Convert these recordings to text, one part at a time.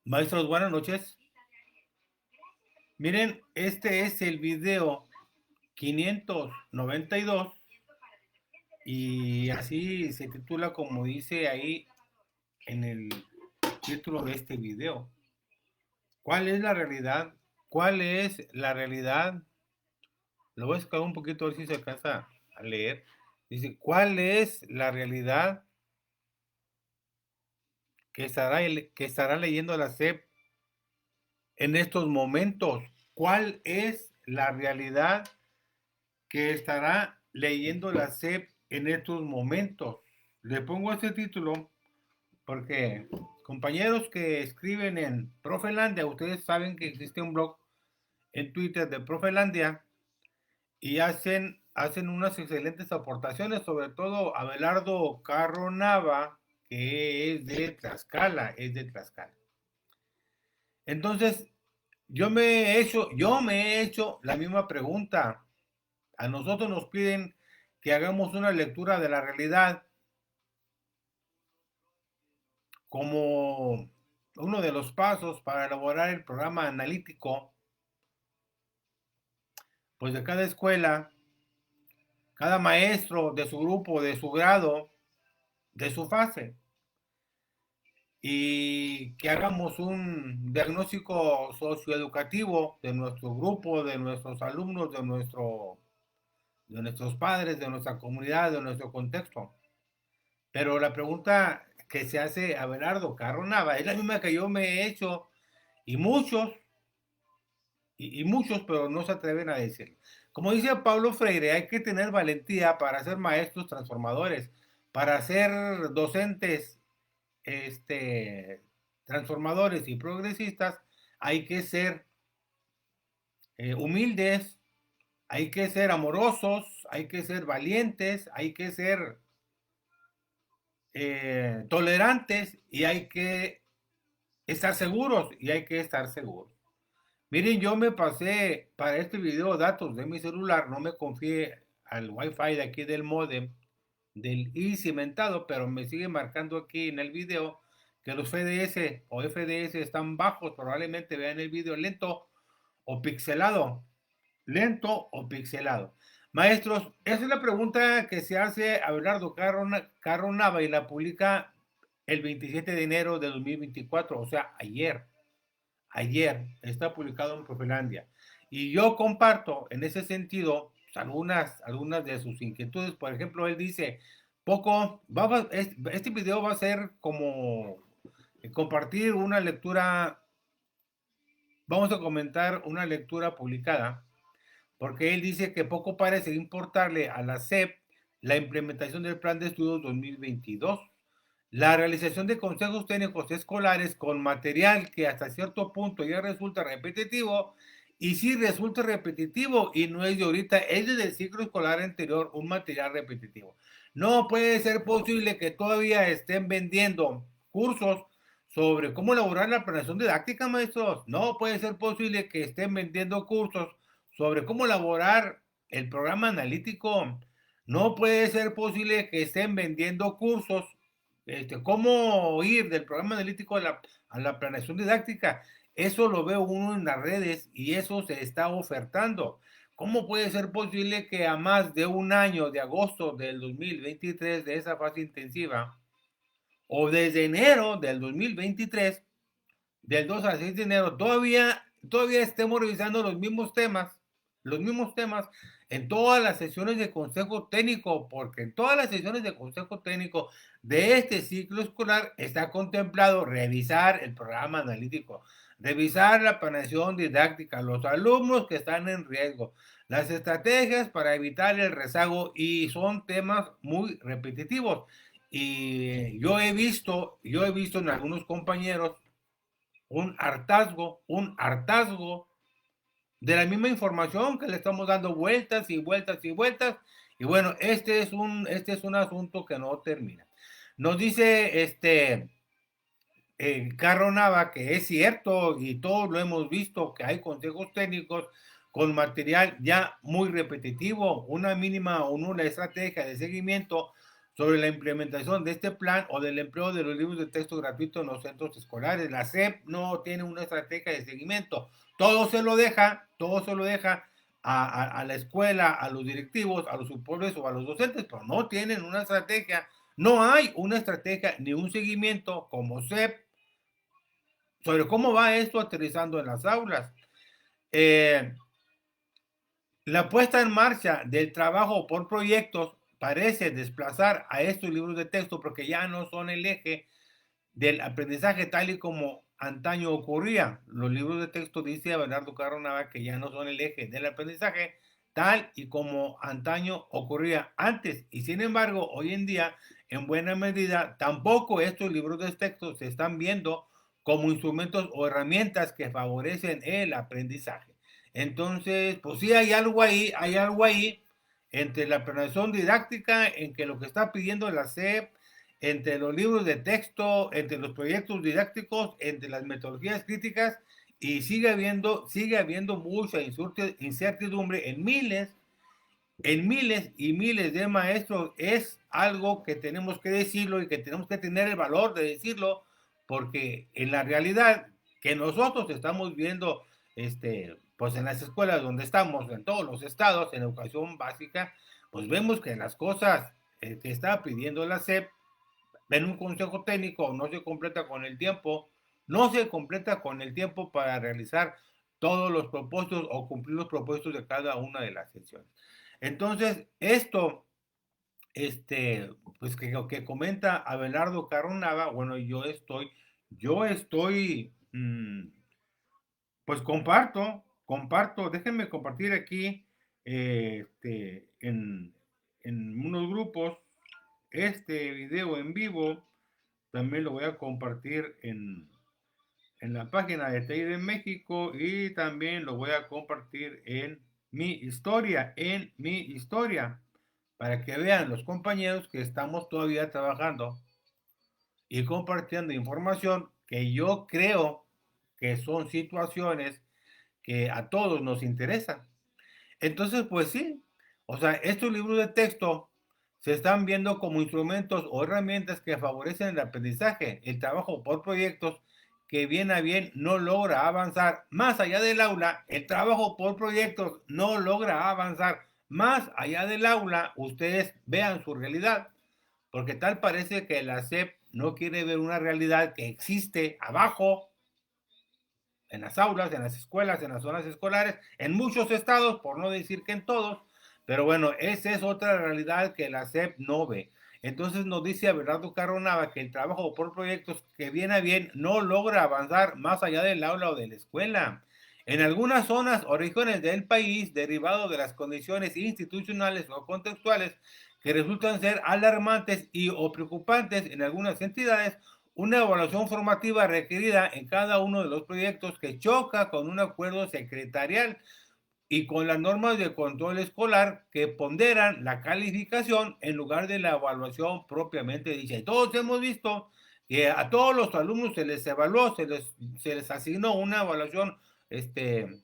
Maestros, buenas noches. Miren, este es el video 592 y así se titula como dice ahí en el título de este video. ¿Cuál es la realidad? ¿Cuál es la realidad? Lo voy a sacar un poquito a ver si se alcanza a leer. Dice, ¿cuál es la realidad que estará leyendo la SEP en estos momentos? ¿Cuál es la realidad que estará leyendo la SEP en estos momentos? Le pongo este título porque compañeros que escriben en Profelandia, ustedes saben que existe un blog en Twitter de Profelandia y hacen unas excelentes aportaciones, sobre todo Abelardo Carro Nava, que es de Tlaxcala. Entonces, yo me he hecho la misma pregunta. A nosotros nos piden que hagamos una lectura de la realidad como uno de los pasos para elaborar el programa analítico, pues de cada escuela, cada maestro de su grupo, de su grado, de su fase, y que hagamos un diagnóstico socioeducativo de nuestro grupo, de nuestros alumnos, de nuestros padres, de nuestra comunidad, de nuestro contexto. Pero la pregunta que se hace Abelardo Carro Nava es la misma que yo me he hecho y muchos, pero no se atreven a decir. Como dice Pablo Freire, hay que tener valentía para ser maestros transformadores, para ser docentes transformadores y progresistas, hay que ser humildes, hay que ser amorosos, hay que ser valientes, hay que ser tolerantes y hay que estar seguros y hay que estar seguros. Miren, yo me pasé para este video datos de mi celular, no me confié al wifi de aquí del modem del i cimentado, pero me sigue marcando aquí en el video que los FDS o FDS están bajos, probablemente vean el video lento o pixelado, lento o pixelado. Maestros, esa es la pregunta que se hace a Abelardo Carro Nava y la publica el 27 de enero de 2024, o sea, ayer está publicado en Profilandia. Y yo comparto en ese sentido pues, algunas de sus inquietudes. Por ejemplo, él dice, este video va a ser como compartir una lectura, vamos a comentar una lectura publicada, porque él dice que poco parece importarle a la SEP la implementación del Plan de Estudios 2022, la realización de consejos técnicos escolares con material que hasta cierto punto ya resulta repetitivo, y si resulta repetitivo y no es de ahorita, es desde el ciclo escolar anterior un material repetitivo. No puede ser posible que todavía estén vendiendo cursos sobre cómo elaborar la planeación didáctica, maestros. No puede ser posible que estén vendiendo cursos sobre cómo elaborar el programa analítico. No puede ser posible que estén vendiendo cursos cómo ir del programa analítico a la planeación didáctica. Eso lo veo uno en las redes y eso se está ofertando. ¿Cómo puede ser posible que a más de un año de agosto del 2023 de esa fase intensiva o desde enero del 2023, del 2 al 6 de enero, todavía estemos revisando los mismos temas en todas las sesiones de consejo técnico, porque en todas las sesiones de consejo técnico de este ciclo escolar está contemplado revisar el programa analítico, revisar la planeación didáctica, los alumnos que están en riesgo, las estrategias para evitar el rezago y son temas muy repetitivos. Y yo he visto en algunos compañeros un hartazgo de la misma información que le estamos dando vueltas y vueltas y vueltas. Y bueno, este es un asunto que no termina. Nos dice Carro Nava que es cierto y todos lo hemos visto que hay consejos técnicos con material ya muy repetitivo, una mínima o nula estrategia de seguimiento sobre la implementación de este plan o del empleo de los libros de texto gratuitos en los centros escolares. La SEP no tiene una estrategia de seguimiento. Todo se lo deja a la escuela, a los directivos, a los superiores o a los docentes, pero no tienen una estrategia. No hay una estrategia ni un seguimiento como SEP sobre cómo va esto aterrizando en las aulas. La puesta en marcha del trabajo por proyectos parece desplazar a estos libros de texto porque ya no son el eje del aprendizaje tal y como antaño ocurría. Los libros de texto, dice Bernardo Carronava, que ya no son el eje del aprendizaje tal y como antaño ocurría antes. Y sin embargo, hoy en día, en buena medida, tampoco estos libros de texto se están viendo como instrumentos o herramientas que favorecen el aprendizaje. Entonces, pues sí hay algo ahí entre la planeación didáctica, en que lo que está pidiendo la SEP, entre los libros de texto, entre los proyectos didácticos, entre las metodologías críticas, y sigue habiendo mucha incertidumbre en miles y miles de maestros. Es algo que tenemos que decirlo y que tenemos que tener el valor de decirlo, porque en la realidad que nosotros estamos viendo, pues en las escuelas donde estamos, en todos los estados, en educación básica, pues vemos que las cosas que está pidiendo la SEP en un consejo técnico no se completa con el tiempo para realizar todos los propósitos o cumplir los propósitos de cada una de las secciones. Entonces, esto, pues que comenta Abelardo Carronava, bueno, yo estoy, pues déjenme compartir aquí, en unos grupos, este video en vivo. También lo voy a compartir en la página de TI de México y también lo voy a compartir en mi historia, para que vean los compañeros que estamos todavía trabajando y compartiendo información que yo creo que son situaciones que a todos nos interesan. Entonces, pues sí, o sea, estos libros de texto se están viendo como instrumentos o herramientas que favorecen el aprendizaje, el trabajo por proyectos, que bien a bien no logra avanzar más allá del aula. El trabajo por proyectos no logra avanzar más allá del aula. Ustedes vean su realidad, porque tal parece que la SEP no quiere ver una realidad que existe abajo, en las aulas, en las escuelas, en las zonas escolares, en muchos estados, por no decir que en todos, pero bueno, esa es otra realidad que la SEP no ve. Entonces nos dice Abelardo Carronava que el trabajo por proyectos, que bien a bien no logra avanzar más allá del aula o de la escuela. En algunas zonas o regiones del país, derivado de las condiciones institucionales o contextuales que resultan ser alarmantes y o preocupantes en algunas entidades, una evaluación formativa requerida en cada uno de los proyectos que choca con un acuerdo secretarial y con las normas de control escolar que ponderan la calificación en lugar de la evaluación propiamente dicha. Y todos hemos visto que a todos los alumnos se les evaluó, se les asignó una evaluación eh,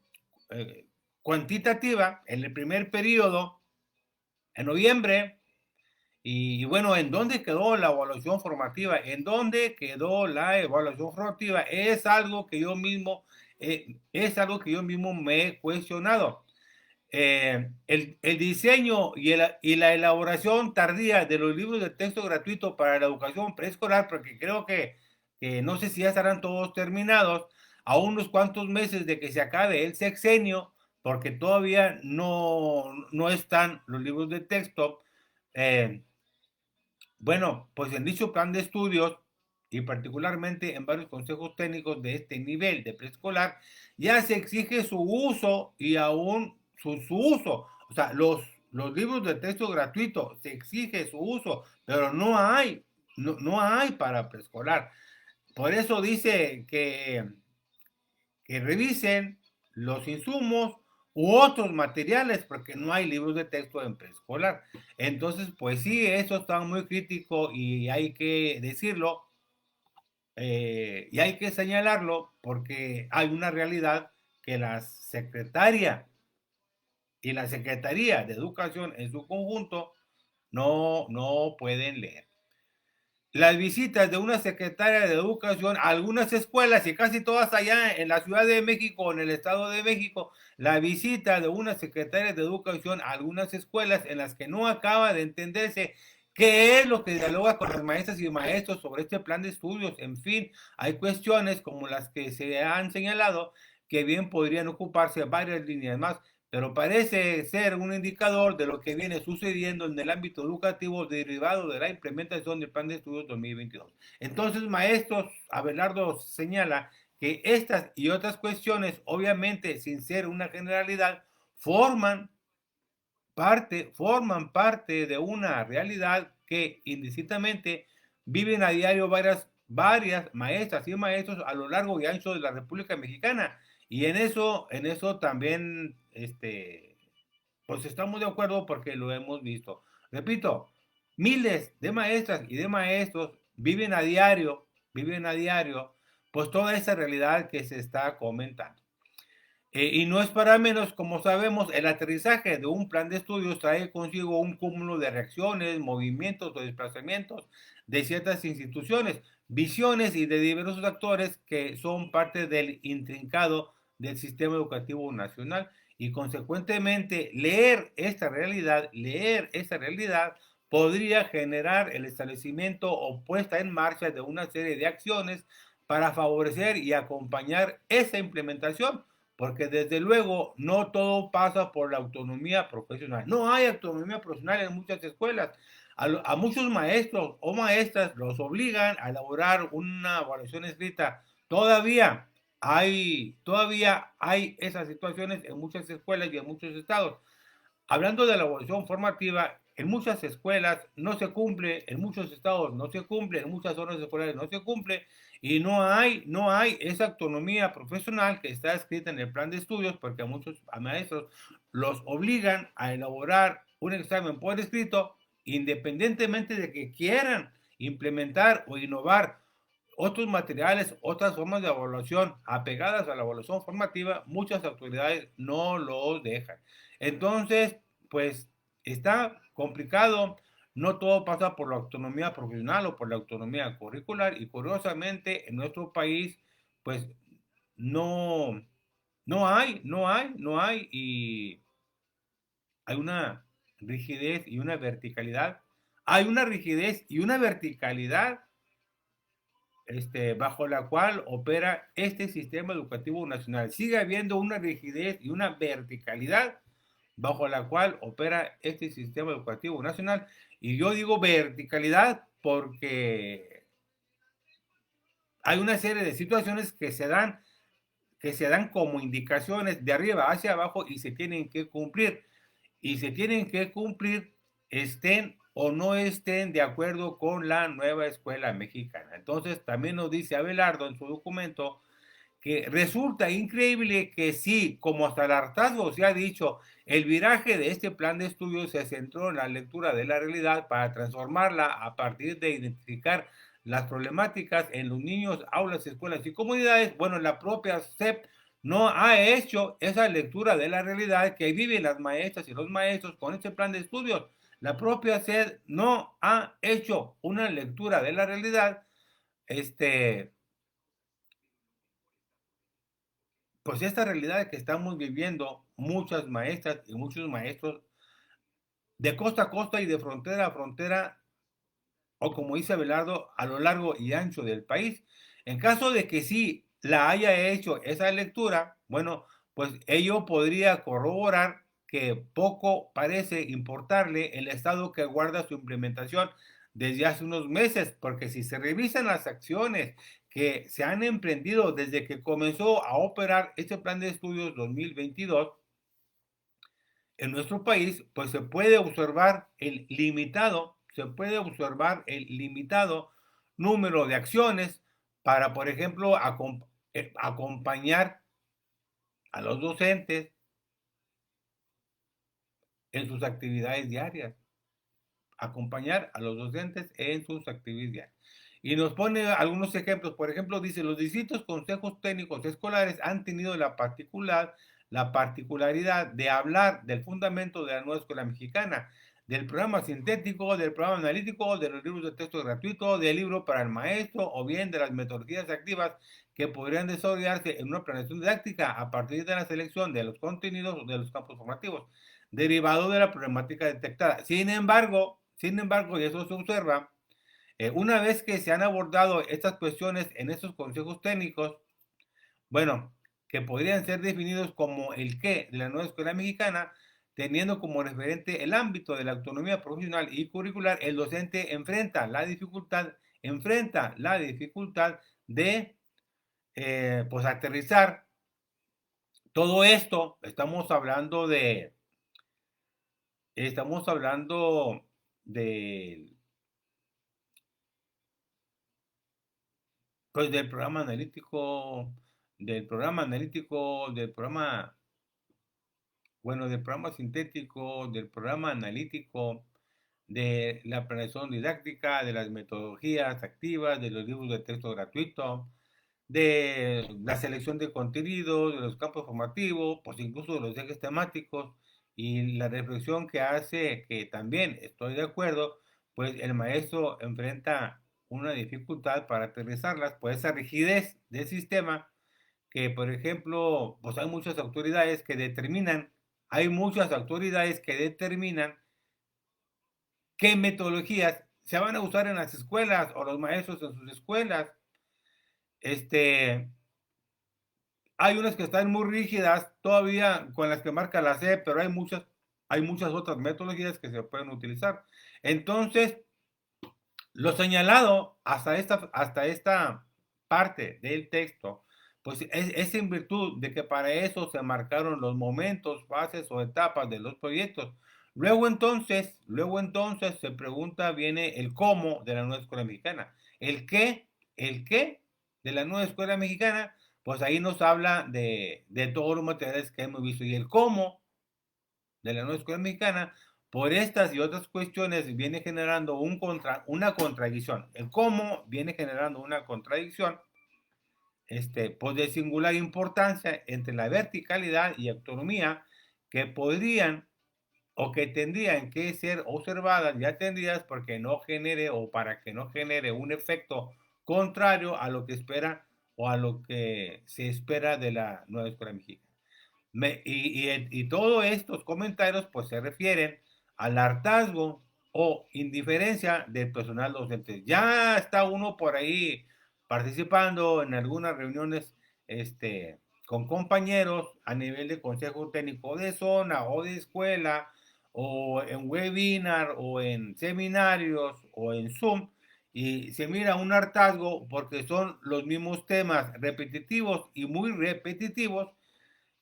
cuantitativa en el primer periodo, en noviembre. Y bueno, ¿en dónde quedó la evaluación formativa? ¿En dónde quedó la evaluación formativa? Es algo que yo mismo me he cuestionado. El diseño y la elaboración tardía de los libros de texto gratuito para la educación preescolar, porque creo que no sé si ya estarán todos terminados, a unos cuantos meses de que se acabe el sexenio, porque todavía no están los libros de texto. eh, bueno, pues en dicho plan de estudios y particularmente en varios consejos técnicos de este nivel de preescolar, ya se exige su uso y aún su uso. O sea, los libros de texto gratuito se exige su uso, pero no hay para preescolar. Por eso dice que revisen los insumos u otros materiales, porque no hay libros de texto en preescolar. Entonces, pues sí, eso está muy crítico y hay que decirlo, y hay que señalarlo, porque hay una realidad que la secretaria y la Secretaría de Educación en su conjunto no pueden leer. Las visitas de una secretaria de Educación a algunas escuelas, y casi todas allá en la Ciudad de México o en el Estado de México, la visita de una secretaria de Educación a algunas escuelas en las que no acaba de entenderse qué es lo que dialoga con las maestras y maestros sobre este plan de estudios. En fin, hay cuestiones como las que se han señalado que bien podrían ocuparse varias líneas más, pero parece ser un indicador de lo que viene sucediendo en el ámbito educativo derivado de la implementación del Plan de Estudios 2022. Entonces, maestros, Abelardo señala que estas y otras cuestiones, obviamente sin ser una generalidad, forman parte de una realidad que indistintamente viven a diario varias maestras y maestros a lo largo y ancho de la República Mexicana. Y en eso también, pues estamos de acuerdo porque lo hemos visto. Repito, miles de maestras y de maestros viven a diario, pues toda esa realidad que se está comentando. Y no es para menos, como sabemos, el aterrizaje de un plan de estudios trae consigo un cúmulo de reacciones, movimientos o desplazamientos de ciertas instituciones, visiones y de diversos actores que son parte del intrincado del sistema educativo nacional. Y consecuentemente, leer esta realidad podría generar el establecimiento o puesta en marcha de una serie de acciones para favorecer y acompañar esa implementación, porque desde luego no todo pasa por la autonomía profesional. No hay autonomía profesional en muchas escuelas. A muchos maestros o maestras los obligan a elaborar una evaluación escrita. Todavía hay esas situaciones en muchas escuelas y en muchos estados. Hablando de la evaluación formativa, en muchas escuelas no se cumple, en muchos estados no se cumple, en muchas zonas escolares no se cumple, y no hay esa autonomía profesional que está escrita en el plan de estudios, porque a maestros los obligan a elaborar un examen por escrito, independientemente de que quieran implementar o innovar otros materiales, otras formas de evaluación apegadas a la evaluación formativa, muchas autoridades no lo dejan. Entonces, pues está complicado, no todo pasa por la autonomía profesional o por la autonomía curricular, y curiosamente en nuestro país, pues no, no hay, y hay una rigidez y una verticalidad. Hay una rigidez y una verticalidad, bajo la cual opera este sistema educativo nacional. Sigue habiendo una rigidez y una verticalidad bajo la cual opera este sistema educativo nacional. Y yo digo verticalidad porque hay una serie de situaciones que se dan como indicaciones de arriba hacia abajo y se tienen que cumplir. Y se tienen que cumplir, estén o no estén de acuerdo con la nueva escuela mexicana. Entonces, también nos dice Abelardo en su documento que resulta increíble que sí, como hasta el hartazgo se ha dicho, el viraje de este plan de estudios se centró en la lectura de la realidad para transformarla a partir de identificar las problemáticas en los niños, aulas, escuelas y comunidades. Bueno, la propia SEP no ha hecho esa lectura de la realidad que viven las maestras y los maestros con este plan de estudios. La propia SEP no ha hecho una lectura de la realidad, pues esta realidad que estamos viviendo muchas maestras y muchos maestros de costa a costa y de frontera a frontera, o como dice Abelardo, a lo largo y ancho del país. En caso de que sí la haya hecho esa lectura, bueno, pues ello podría corroborar que poco parece importarle el estado que guarda su implementación desde hace unos meses, porque si se revisan las acciones que se han emprendido desde que comenzó a operar este plan de estudios 2022 en nuestro país, pues se puede observar el limitado número de acciones para, por ejemplo, acompañar a los docentes en sus actividades diarias, acompañar a los docentes en sus actividades diarias. Y nos pone algunos ejemplos. Por ejemplo, dice, los distintos consejos técnicos escolares han tenido la particularidad de hablar del fundamento de la nueva escuela mexicana, del programa sintético, del programa analítico, de los libros de texto gratuito, del libro para el maestro o bien de las metodologías activas que podrían desarrollarse en una planeación didáctica a partir de la selección de los contenidos de los campos formativos, derivado de la problemática detectada. Sin embargo, y eso se observa, una vez que se han abordado estas cuestiones en estos consejos técnicos, bueno, que podrían ser definidos como el qué de la nueva escuela mexicana, teniendo como referente el ámbito de la autonomía profesional y curricular, el docente enfrenta la dificultad de pues aterrizar todo esto. Estamos hablando de, pues del programa analítico, del programa, bueno, del programa sintético, del programa analítico, de la planeación didáctica, de las metodologías activas, de los libros de texto gratuito, de la selección de contenidos, de los campos formativos, pues incluso de los ejes temáticos y la reflexión que hace, que también estoy de acuerdo, pues el maestro enfrenta una dificultad para aterrizarlas, pues esa rigidez del sistema que, por ejemplo, pues hay muchas autoridades que determinan qué metodologías se van a usar en las escuelas o los maestros en sus escuelas. Este, Hay unas que están muy rígidas todavía con las que marca la SEP, pero hay muchas otras metodologías que se pueden utilizar. Entonces, lo señalado hasta esta parte del texto, pues es en virtud de que para eso se marcaron los momentos, fases o etapas de los proyectos. Luego entonces se pregunta, viene el cómo de la nueva escuela mexicana. El qué de la nueva escuela mexicana, pues ahí nos habla de todos los materiales que hemos visto. Y el cómo de la nueva escuela mexicana, por estas y otras cuestiones, viene generando una contradicción. El cómo viene generando una contradicción, pues de singular importancia entre la verticalidad y autonomía que podrían o que tendrían que ser observadas y atendidas porque no genere o para que no genere un efecto contrario a lo que espera o a lo que se espera de la nueva escuela mexicana. Y todos estos comentarios pues se refieren al hartazgo o indiferencia del personal docente. Ya está uno por ahí participando en algunas reuniones con compañeros a nivel de consejo técnico de zona o de escuela o en webinar o en seminarios o en Zoom y se mira un hartazgo porque son los mismos temas repetitivos y muy repetitivos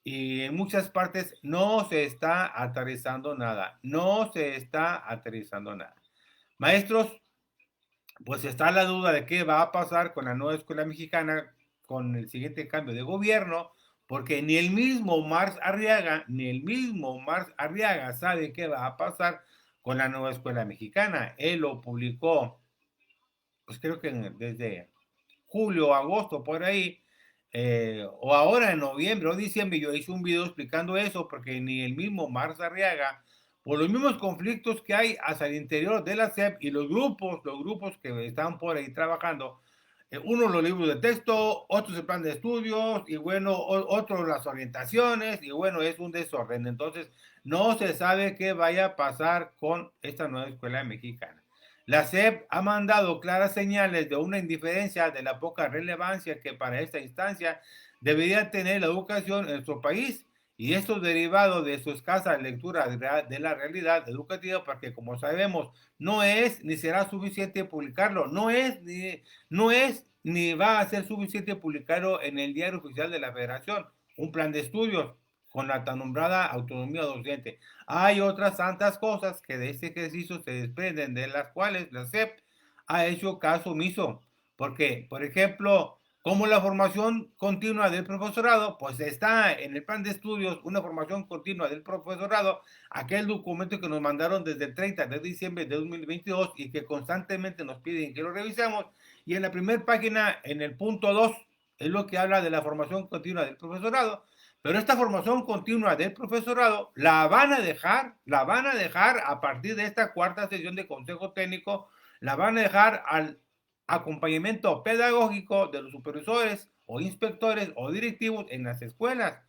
y en muchas partes no se está aterrizando nada, no se está aterrizando nada. Maestros, pues está la duda de qué va a pasar con la nueva escuela mexicana con el siguiente cambio de gobierno, porque ni el mismo Marx Arriaga sabe qué va a pasar con la nueva escuela mexicana. Él lo publicó, pues creo que desde julio, agosto, por ahí, o ahora en noviembre o diciembre, yo hice un video explicando eso, porque ni el mismo Marx Arriaga, por los mismos conflictos que hay hacia el interior de la SEP y los grupos que están por ahí trabajando, uno los libros de texto, otros el plan de estudios, y bueno, otros las orientaciones, y bueno, es un desorden. Entonces, no se sabe qué vaya a pasar con esta nueva escuela mexicana. La SEP ha mandado claras señales de una indiferencia de la poca relevancia que para esta instancia debería tener la educación en nuestro país, y esto derivado de su escasa lectura de la realidad educativa, porque como sabemos, no es ni será suficiente publicarlo, no es ni va a ser suficiente publicarlo en el diario oficial de la Federación, un plan de estudios con la tan nombrada autonomía docente. Hay otras tantas cosas que de este ejercicio se desprenden, de las cuales la SEP ha hecho caso omiso. Porque, por ejemplo, como la formación continua del profesorado, pues está en el plan de estudios una formación continua del profesorado, aquel documento que nos mandaron desde el 30 de diciembre de 2022 y que constantemente nos piden que lo revisemos. Y en la primera página, en el punto 2, es lo que habla de la formación continua del profesorado. Pero esta formación continua del profesorado la van a dejar a partir de esta cuarta sesión de consejo técnico, la van a dejar al acompañamiento pedagógico de los supervisores o inspectores o directivos en las escuelas.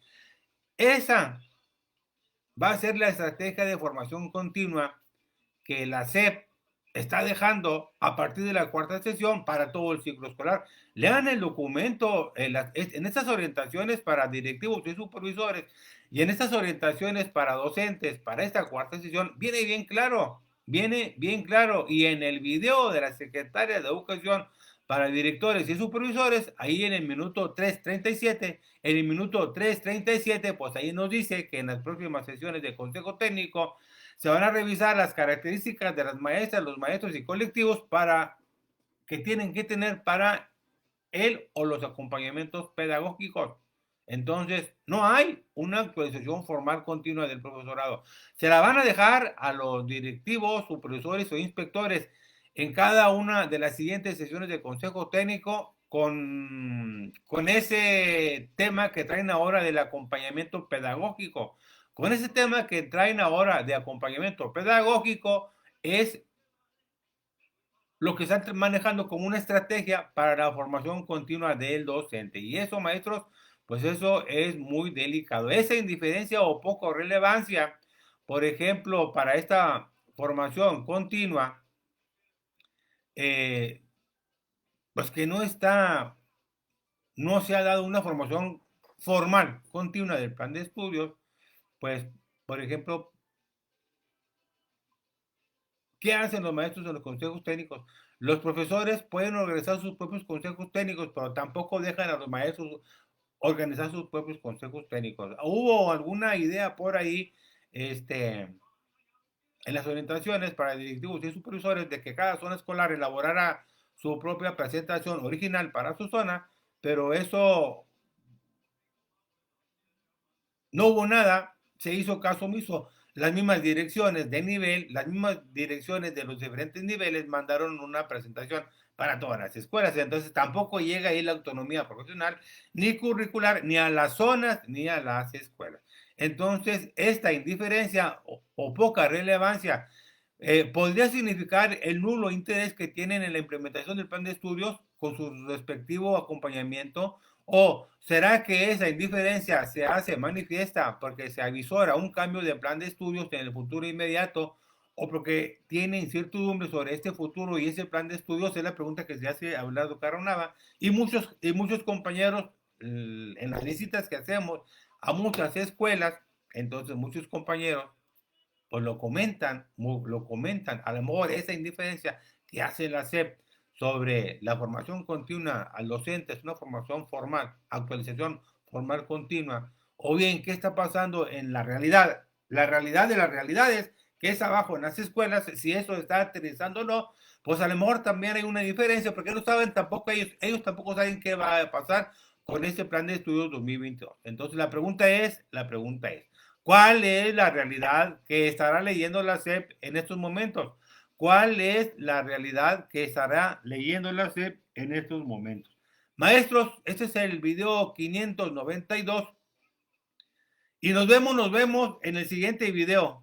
Esa va a ser la estrategia de formación continua que la SEP está dejando a partir de la cuarta sesión para todo el ciclo escolar. Lean el documento en estas orientaciones para directivos y supervisores y en estas orientaciones para docentes para esta cuarta sesión viene bien claro, y en el video de la secretaria de Educación para directores y supervisores, ahí en el minuto 3:37, en el minuto 3:37, pues ahí nos dice que en las próximas sesiones de consejo técnico se van a revisar las características de las maestras, los maestros y colectivos para que tienen que tener para él o los acompañamientos pedagógicos. Entonces, no hay una actualización formal continua del profesorado. Se la van a dejar a los directivos, supervisores o inspectores en cada una de las siguientes sesiones de consejo técnico con ese tema que traen ahora del acompañamiento pedagógico. Con ese tema que traen ahora de acompañamiento pedagógico es lo que están manejando como una estrategia para la formación continua del docente. Y eso, maestros, pues eso es muy delicado. Esa indiferencia o poco relevancia, por ejemplo, para esta formación continua, eh, pues que no se ha dado una formación formal continua del plan de estudios, pues, por ejemplo, ¿qué hacen los maestros en los consejos técnicos? Los profesores pueden organizar sus propios consejos técnicos, pero tampoco dejan a los maestros organizar sus propios consejos técnicos. Hubo alguna idea por ahí, en las orientaciones para directivos y supervisores de que cada zona escolar elaborara su propia presentación original para su zona, pero eso no hubo nada, se hizo caso omiso. Las mismas direcciones de nivel, las mismas direcciones de los diferentes niveles mandaron una presentación para todas las escuelas. Entonces tampoco llega ahí la autonomía profesional, ni curricular, ni a las zonas, ni a las escuelas. Entonces, esta indiferencia o poca relevancia podría significar el nulo interés que tienen en la implementación del plan de estudios con su respectivo acompañamiento. ¿O será que esa indiferencia se hace manifiesta porque se avisora un cambio de plan de estudios en el futuro inmediato, o porque tiene incertidumbre sobre este futuro y ese plan de estudios? Es la pregunta que se hace a Abelardo Caronava y muchos compañeros en las visitas que hacemos a muchas escuelas. Entonces muchos compañeros pues lo comentan, a lo mejor esa indiferencia que hace la SEP sobre la formación continua al docente es una formación formal, actualización formal continua, o bien qué está pasando en la realidad de las realidades, que es abajo en las escuelas, si eso está aterrizando o no, pues a lo mejor también hay una diferencia, porque no saben tampoco ellos tampoco saben qué va a pasar con este plan de estudios 2022. Entonces la pregunta es, ¿cuál es la realidad que estará leyendo la SEP en estos momentos? ¿Cuál es la realidad que estará leyendo la SEP en estos momentos? Maestros, este es el video 592 y nos vemos en el siguiente video.